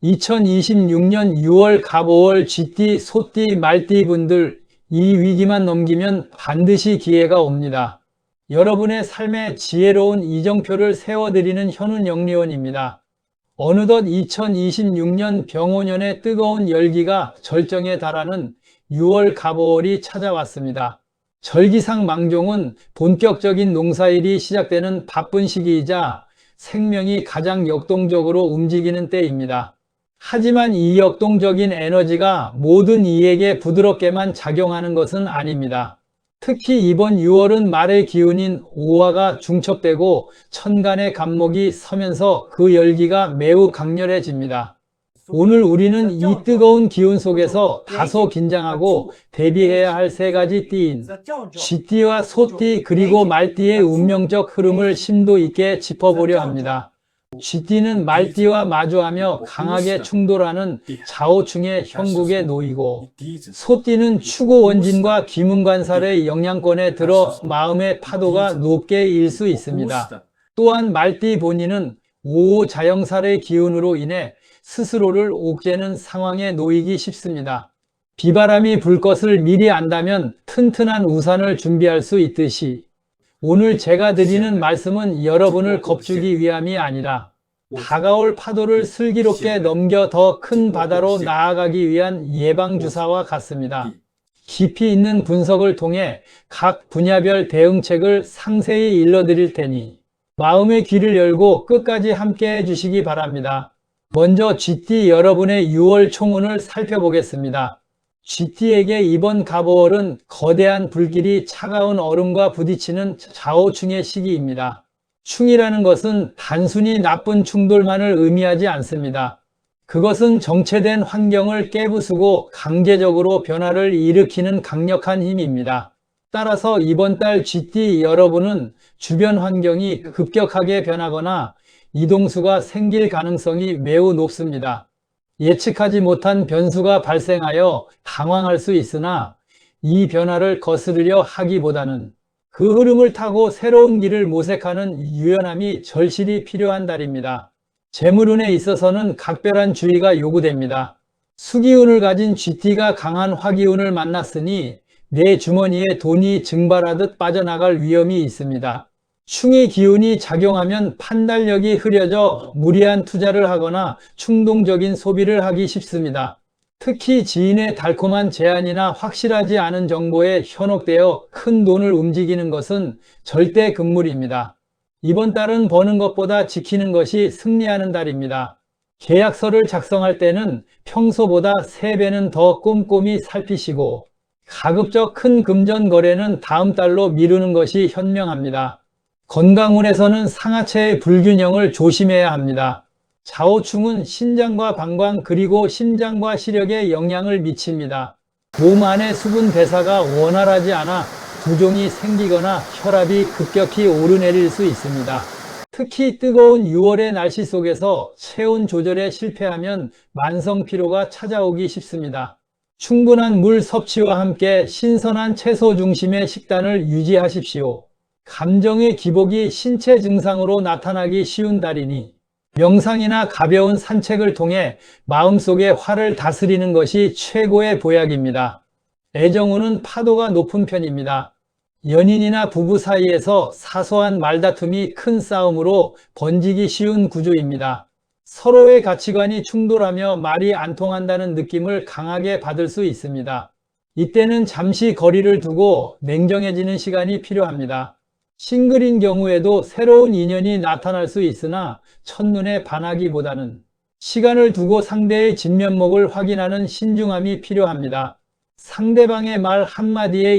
2026년 6월 갑 5월 쥐띠, 소띠, 말띠 분들 이 위기만 넘기면 반드시 기회가 옵니다. 여러분의 삶에 지혜로운 이정표를 세워드리는 현운영리원입니다. 어느덧 2026년 병오년의 뜨거운 열기가 절정에 달하는 6월 갑 5월이 찾아왔습니다. 절기상 망종은 본격적인 농사일이 시작되는 바쁜 시기이자 생명이 가장 역동적으로 움직이는 때입니다. 하지만 이 역동적인 에너지가 모든 이에게 부드럽게만 작용하는 것은 아닙니다. 특히 이번 6월은 말의 기운인 오화가 중첩되고 천간의 간목이 서면서 그 열기가 매우 강렬해집니다. 오늘 우리는 이 뜨거운 기운 속에서 다소 긴장하고 대비해야 할 세 가지 띠인 쥐띠와 소띠 그리고 말띠의 운명적 흐름을 심도 있게 짚어보려 합니다. 쥐띠는 말띠와 마주하며 강하게 충돌하는 좌우충의 형국에 놓이고, 소띠는 추구 원진과 기문관살의 영향권에 들어 마음의 파도가 높게 일 수 있습니다. 또한 말띠 본인은 5호 자영살의 기운으로 인해 스스로를 옥죄는 상황에 놓이기 쉽습니다. 비바람이 불 것을 미리 안다면 튼튼한 우산을 준비할 수 있듯이 오늘 제가 드리는 말씀은 여러분을 겁주기 위함이 아니라 다가올 파도를 슬기롭게 넘겨 더 큰 바다로 나아가기 위한 예방주사와 같습니다. 깊이 있는 분석을 통해 각 분야별 대응책을 상세히 일러드릴 테니 마음의 귀를 열고 끝까지 함께 해주시기 바랍니다. 먼저 쥐띠 여러분의 6월 총운을 살펴보겠습니다. 쥐띠에게 이번 갑 5월은 거대한 불길이 차가운 얼음과 부딪히는 좌우충의 시기입니다. 충이라는 것은 단순히 나쁜 충돌만을 의미하지 않습니다. 그것은 정체된 환경을 깨부수고 강제적으로 변화를 일으키는 강력한 힘입니다. 따라서 이번 달 쥐띠 여러분은 주변 환경이 급격하게 변하거나 이동수가 생길 가능성이 매우 높습니다. 예측하지 못한 변수가 발생하여 당황할 수 있으나 이 변화를 거스르려 하기보다는 그 흐름을 타고 새로운 길을 모색하는 유연함이 절실히 필요한 달입니다. 재물운에 있어서는 각별한 주의가 요구됩니다. 수기운을 가진 쥐띠가 강한 화기운을 만났으니 내 주머니에 돈이 증발하듯 빠져나갈 위험이 있습니다. 충의 기운이 작용하면 판단력이 흐려져 무리한 투자를 하거나 충동적인 소비를 하기 쉽습니다. 특히 지인의 달콤한 제안이나 확실하지 않은 정보에 현혹되어 큰 돈을 움직이는 것은 절대 금물입니다. 이번 달은 버는 것보다 지키는 것이 승리하는 달입니다. 계약서를 작성할 때는 평소보다 3배는 더 꼼꼼히 살피시고 가급적 큰 금전 거래는 다음 달로 미루는 것이 현명합니다. 건강운에서는 상하체의 불균형을 조심해야 합니다. 좌우충은 신장과 방광 그리고 심장과 시력에 영향을 미칩니다. 몸 안의 수분 대사가 원활하지 않아 부종이 생기거나 혈압이 급격히 오르내릴 수 있습니다. 특히 뜨거운 6월의 날씨 속에서 체온 조절에 실패하면 만성 피로가 찾아오기 쉽습니다. 충분한 물 섭취와 함께 신선한 채소 중심의 식단을 유지하십시오. 감정의 기복이 신체 증상으로 나타나기 쉬운 달이니 명상이나 가벼운 산책을 통해 마음속의 화를 다스리는 것이 최고의 보약입니다. 애정운은 파도가 높은 편입니다. 연인이나 부부 사이에서 사소한 말다툼이 큰 싸움으로 번지기 쉬운 구조입니다. 서로의 가치관이 충돌하며 말이 안 통한다는 느낌을 강하게 받을 수 있습니다. 이때는 잠시 거리를 두고 냉정해지는 시간이 필요합니다. 싱글인 경우에도 새로운 인연이 나타날 수 있으나 첫눈에 반하기보다는 시간을 두고 상대의 진면목을 확인하는 신중함이 필요합니다. 상대방의 말 한마디에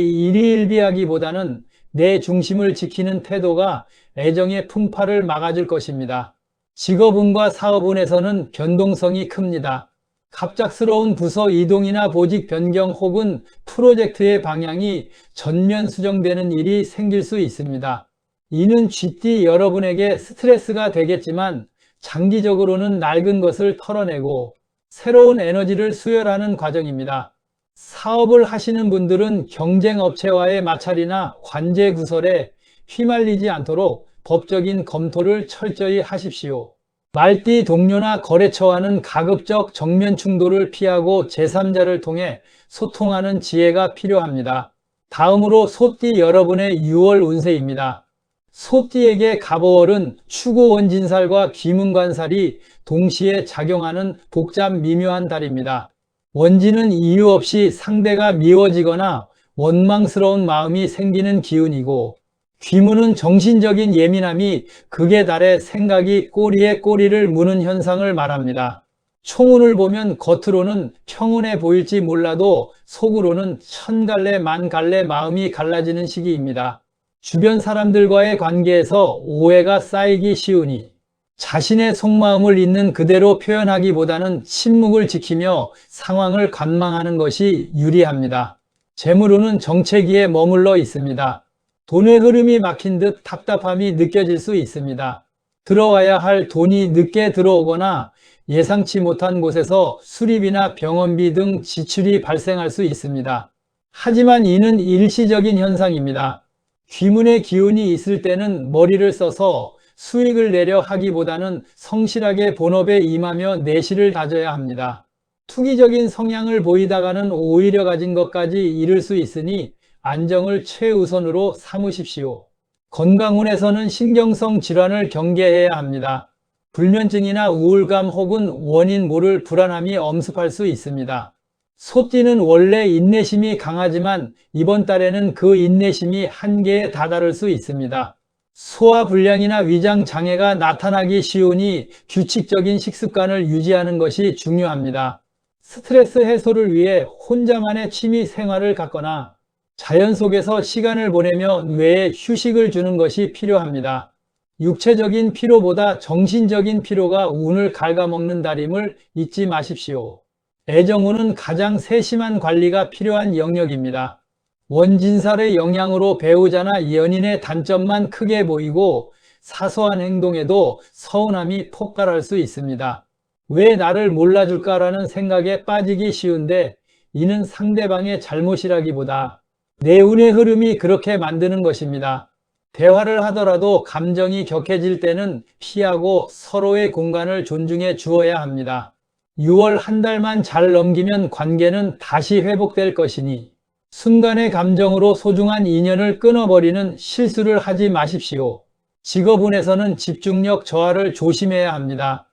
일희일비하기보다는 내 중심을 지키는 태도가 애정의 풍파를 막아줄 것입니다. 직업운과 사업운에서는 변동성이 큽니다. 갑작스러운 부서 이동이나 보직 변경 혹은 프로젝트의 방향이 전면 수정되는 일이 생길 수 있습니다. 이는 쥐띠 여러분에게 스트레스가 되겠지만 장기적으로는 낡은 것을 털어내고 새로운 에너지를 수혈하는 과정입니다. 사업을 하시는 분들은 경쟁업체와의 마찰이나 관제 구설에 휘말리지 않도록 법적인 검토를 철저히 하십시오. 말띠 동료나 거래처와는 가급적 정면 충돌을 피하고 제3자를 통해 소통하는 지혜가 필요합니다. 다음으로 소띠 여러분의 6월 운세입니다. 소띠에게 갑오월은 추구원진살과 귀문관살이 동시에 작용하는 복잡 미묘한 달입니다. 원진은 이유 없이 상대가 미워지거나 원망스러운 마음이 생기는 기운이고, 귀문은 정신적인 예민함이 극에 달해 생각이 꼬리에 꼬리를 무는 현상을 말합니다. 총운을 보면 겉으로는 평온해 보일지 몰라도 속으로는 천갈래 만갈래 마음이 갈라지는 시기입니다. 주변 사람들과의 관계에서 오해가 쌓이기 쉬우니 자신의 속마음을 있는 그대로 표현하기보다는 침묵을 지키며 상황을 관망하는 것이 유리합니다. 재물운은 정체기에 머물러 있습니다. 돈의 흐름이 막힌 듯 답답함이 느껴질 수 있습니다. 들어와야 할 돈이 늦게 들어오거나 예상치 못한 곳에서 수리비나 병원비 등 지출이 발생할 수 있습니다. 하지만 이는 일시적인 현상입니다. 귀문의 기운이 있을 때는 머리를 써서 수익을 내려 하기보다는 성실하게 본업에 임하며 내실을 다져야 합니다. 투기적인 성향을 보이다가는 오히려 가진 것까지 잃을 수 있으니 안정을 최우선으로 삼으십시오. 건강운에서는 신경성 질환을 경계해야 합니다. 불면증이나 우울감 혹은 원인 모를 불안함이 엄습할 수 있습니다. 소띠는 원래 인내심이 강하지만 이번 달에는 그 인내심이 한계에 다다를 수 있습니다. 소화불량이나 위장장애가 나타나기 쉬우니 규칙적인 식습관을 유지하는 것이 중요합니다. 스트레스 해소를 위해 혼자만의 취미 생활을 갖거나 자연 속에서 시간을 보내며 뇌에 휴식을 주는 것이 필요합니다. 육체적인 피로보다 정신적인 피로가 운을 갉아먹는 달임을 잊지 마십시오. 애정운은 가장 세심한 관리가 필요한 영역입니다. 원진살의 영향으로 배우자나 연인의 단점만 크게 보이고 사소한 행동에도 서운함이 폭발할 수 있습니다. 왜 나를 몰라줄까라는 생각에 빠지기 쉬운데 이는 상대방의 잘못이라기보다 내 운의 흐름이 그렇게 만드는 것입니다. 대화를 하더라도 감정이 격해질 때는 피하고 서로의 공간을 존중해 주어야 합니다. 6월 한 달만 잘 넘기면 관계는 다시 회복될 것이니 순간의 감정으로 소중한 인연을 끊어버리는 실수를 하지 마십시오. 직업운에서는 집중력 저하를 조심해야 합니다.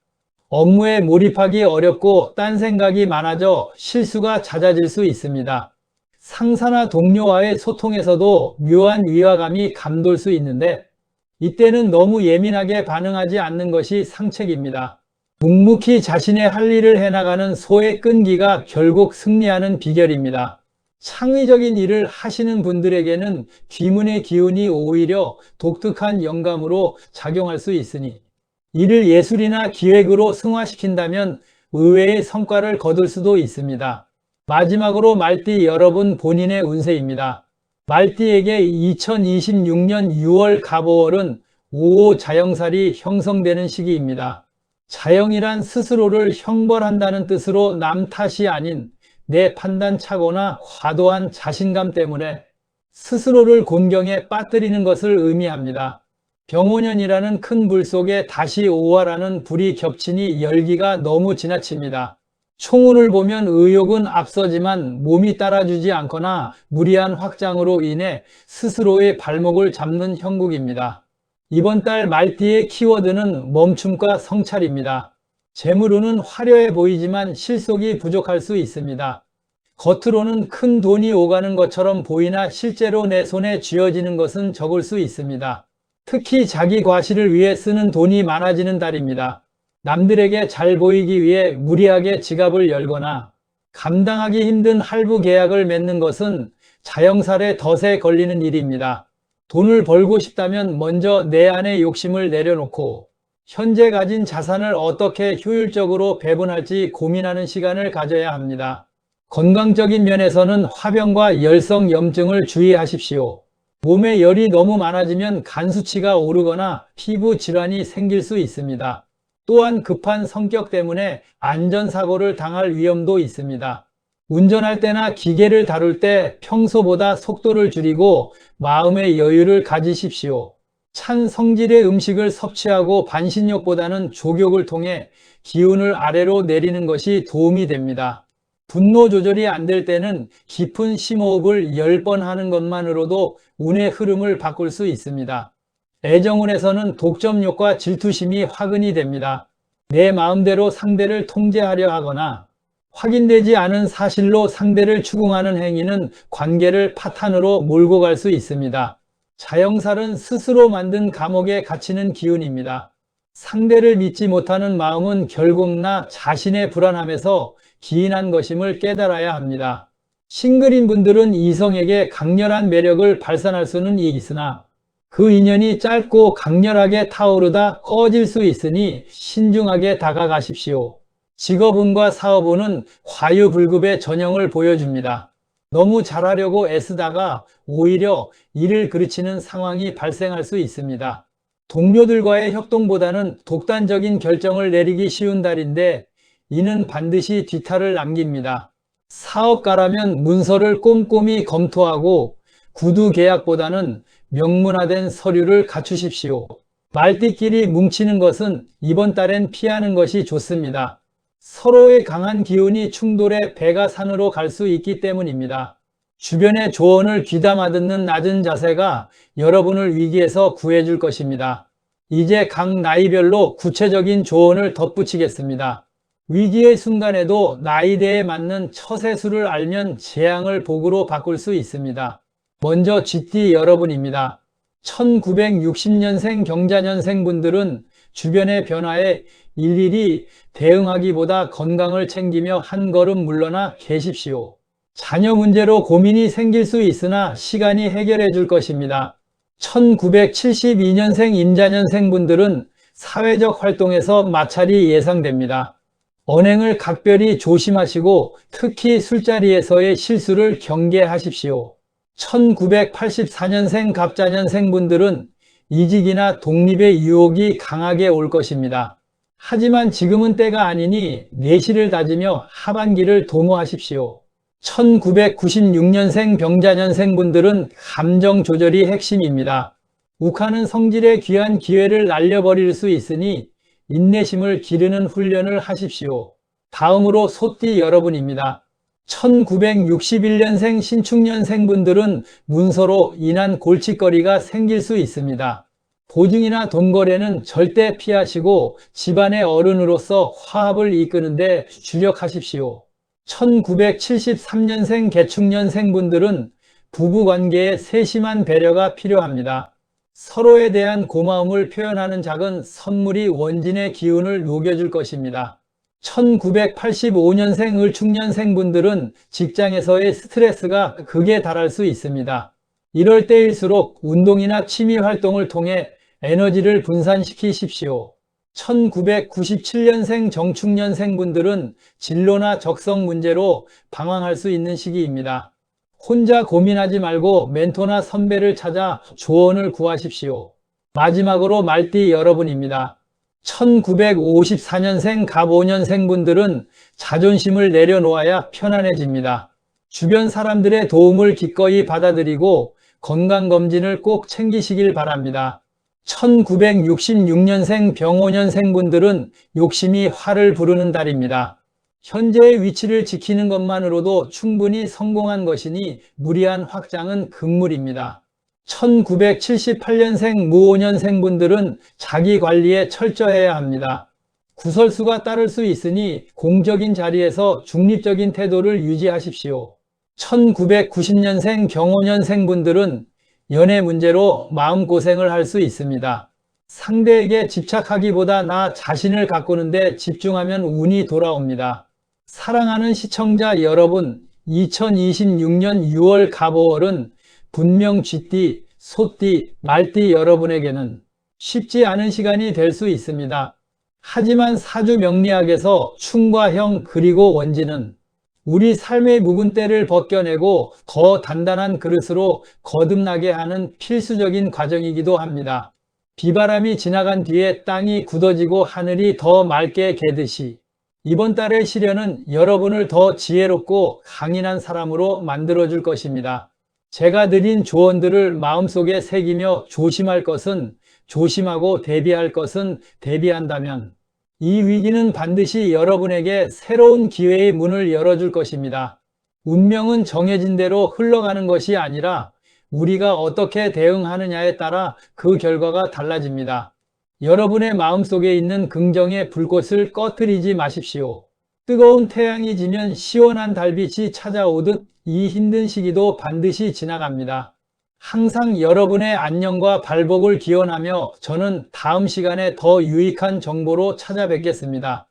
업무에 몰입하기 어렵고 딴 생각이 많아져 실수가 잦아질 수 있습니다. 상사나 동료와의 소통에서도 묘한 위화감이 감돌 수 있는데 이때는 너무 예민하게 반응하지 않는 것이 상책입니다. 묵묵히 자신의 할 일을 해나가는 소의 끈기가 결국 승리하는 비결입니다. 창의적인 일을 하시는 분들에게는 귀문의 기운이 오히려 독특한 영감으로 작용할 수 있으니 이를 예술이나 기획으로 승화시킨다면 의외의 성과를 거둘 수도 있습니다. 마지막으로 말띠 여러분 본인의 운세입니다. 말띠에게 2026년 6월 갑오월은 5호 자영살이 형성되는 시기입니다. 자영이란 스스로를 형벌한다는 뜻으로 남 탓이 아닌 내 판단착오나 과도한 자신감 때문에 스스로를 곤경에 빠뜨리는 것을 의미합니다. 병오년이라는 큰 불 속에 다시 오화라는 불이 겹치니 열기가 너무 지나칩니다. 총운을 보면 의욕은 앞서지만 몸이 따라주지 않거나 무리한 확장으로 인해 스스로의 발목을 잡는 형국입니다. 이번 달 말띠의 키워드는 멈춤과 성찰입니다. 재물운은 화려해 보이지만 실속이 부족할 수 있습니다. 겉으로는 큰 돈이 오가는 것처럼 보이나 실제로 내 손에 쥐어지는 것은 적을 수 있습니다. 특히 자기 과시를 위해 쓰는 돈이 많아지는 달입니다. 남들에게 잘 보이기 위해 무리하게 지갑을 열거나 감당하기 힘든 할부 계약을 맺는 것은 자영살의 덫에 걸리는 일입니다. 돈을 벌고 싶다면 먼저 내 안의 욕심을 내려놓고 현재 가진 자산을 어떻게 효율적으로 배분할지 고민하는 시간을 가져야 합니다. 건강적인 면에서는 화병과 열성염증을 주의하십시오. 몸에 열이 너무 많아지면 간 수치가 오르거나 피부 질환이 생길 수 있습니다. 또한 급한 성격 때문에 안전사고를 당할 위험도 있습니다. 운전할 때나 기계를 다룰 때 평소보다 속도를 줄이고 마음의 여유를 가지십시오. 찬 성질의 음식을 섭취하고 반신욕보다는 족욕을 통해 기운을 아래로 내리는 것이 도움이 됩니다. 분노 조절이 안 될 때는 깊은 심호흡을 10번 하는 것만으로도 운의 흐름을 바꿀 수 있습니다. 애정운에서는 독점욕과 질투심이 화근이 됩니다. 내 마음대로 상대를 통제하려 하거나 확인되지 않은 사실로 상대를 추궁하는 행위는 관계를 파탄으로 몰고 갈 수 있습니다. 자영살은 스스로 만든 감옥에 갇히는 기운입니다. 상대를 믿지 못하는 마음은 결국 나 자신의 불안함에서 기인한 것임을 깨달아야 합니다. 싱글인 분들은 이성에게 강렬한 매력을 발산할 수는 있으나 그 인연이 짧고 강렬하게 타오르다 꺼질 수 있으니 신중하게 다가가십시오. 직업운과 사업운은 화유불급의 전형을 보여줍니다. 너무 잘하려고 애쓰다가 오히려 일을 그르치는 상황이 발생할 수 있습니다. 동료들과의 협동보다는 독단적인 결정을 내리기 쉬운 달인데 이는 반드시 뒤탈을 남깁니다. 사업가라면 문서를 꼼꼼히 검토하고 구두 계약보다는 명문화된 서류를 갖추십시오. 말띠끼리 뭉치는 것은 이번 달엔 피하는 것이 좋습니다. 서로의 강한 기운이 충돌해 배가 산으로 갈 수 있기 때문입니다. 주변의 조언을 귀담아 듣는 낮은 자세가 여러분을 위기에서 구해줄 것입니다. 이제 각 나이별로 구체적인 조언을 덧붙이겠습니다. 위기의 순간에도 나이대에 맞는 처세수를 알면 재앙을 복으로 바꿀 수 있습니다. 먼저 쥐띠 여러분입니다. 1960년생 경자년생 분들은 주변의 변화에 일일이 대응하기보다 건강을 챙기며 한 걸음 물러나 계십시오. 자녀 문제로 고민이 생길 수 있으나 시간이 해결해 줄 것입니다. 1972년생 임자년생 분들은 사회적 활동에서 마찰이 예상됩니다. 언행을 각별히 조심하시고 특히 술자리에서의 실수를 경계하십시오. 1984년생 갑자년생 분들은 이직이나 독립의 유혹이 강하게 올 것입니다. 하지만 지금은 때가 아니니 내실을 다지며 하반기를 도모하십시오. 1996년생 병자년생 분들은 감정 조절이 핵심입니다. 욱하는 성질의 귀한 기회를 날려버릴 수 있으니 인내심을 기르는 훈련을 하십시오. 다음으로 소띠 여러분입니다. 1961년생 신축년생 분들은 문서로 인한 골칫거리가 생길 수 있습니다. 보증이나 돈거래는 절대 피하시고 집안의 어른으로서 화합을 이끄는 데 주력하십시오. 1973년생 개축년생 분들은 부부관계에 세심한 배려가 필요합니다. 서로에 대한 고마움을 표현하는 작은 선물이 원진의 기운을 녹여줄 것입니다. 1985년생 을축년생 분들은 직장에서의 스트레스가 극에 달할 수 있습니다. 이럴 때일수록 운동이나 취미 활동을 통해 에너지를 분산시키십시오. 1997년생 정축년생 분들은 진로나 적성 문제로 방황할 수 있는 시기입니다. 혼자 고민하지 말고 멘토나 선배를 찾아 조언을 구하십시오. 마지막으로 말띠 여러분입니다. 1954년생 갑오년생 분들은 자존심을 내려놓아야 편안해집니다. 주변 사람들의 도움을 기꺼이 받아들이고 건강검진을 꼭 챙기시길 바랍니다. 1966년생 병오년생 분들은 욕심이 화를 부르는 달입니다. 현재의 위치를 지키는 것만으로도 충분히 성공한 것이니 무리한 확장은 금물입니다. 1978년생 무오년생 분들은 자기 관리에 철저해야 합니다. 구설수가 따를 수 있으니 공적인 자리에서 중립적인 태도를 유지하십시오. 1990년생 경오년생 분들은 연애 문제로 마음고생을 할 수 있습니다. 상대에게 집착하기보다 나 자신을 가꾸는데 집중하면 운이 돌아옵니다. 사랑하는 시청자 여러분, 2026년 6월 갑오월은 분명 쥐띠, 소띠, 말띠 여러분에게는 쉽지 않은 시간이 될 수 있습니다. 하지만 사주 명리학에서 충과 형 그리고 원진은 우리 삶의 묵은 때를 벗겨내고 더 단단한 그릇으로 거듭나게 하는 필수적인 과정이기도 합니다. 비바람이 지나간 뒤에 땅이 굳어지고 하늘이 더 맑게 개듯이 이번 달의 시련은 여러분을 더 지혜롭고 강인한 사람으로 만들어줄 것입니다. 제가 드린 조언들을 마음속에 새기며 조심할 것은 조심하고 대비할 것은 대비한다면 이 위기는 반드시 여러분에게 새로운 기회의 문을 열어줄 것입니다. 운명은 정해진 대로 흘러가는 것이 아니라 우리가 어떻게 대응하느냐에 따라 그 결과가 달라집니다. 여러분의 마음속에 있는 긍정의 불꽃을 꺼뜨리지 마십시오. 뜨거운 태양이 지면 시원한 달빛이 찾아오듯 이 힘든 시기도 반드시 지나갑니다. 항상 여러분의 안녕과 발복을 기원하며 저는 다음 시간에 더 유익한 정보로 찾아뵙겠습니다.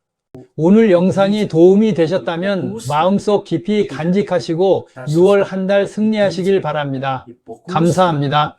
오늘 영상이 도움이 되셨다면 마음속 깊이 간직하시고 6월 한 달 승리하시길 바랍니다. 감사합니다.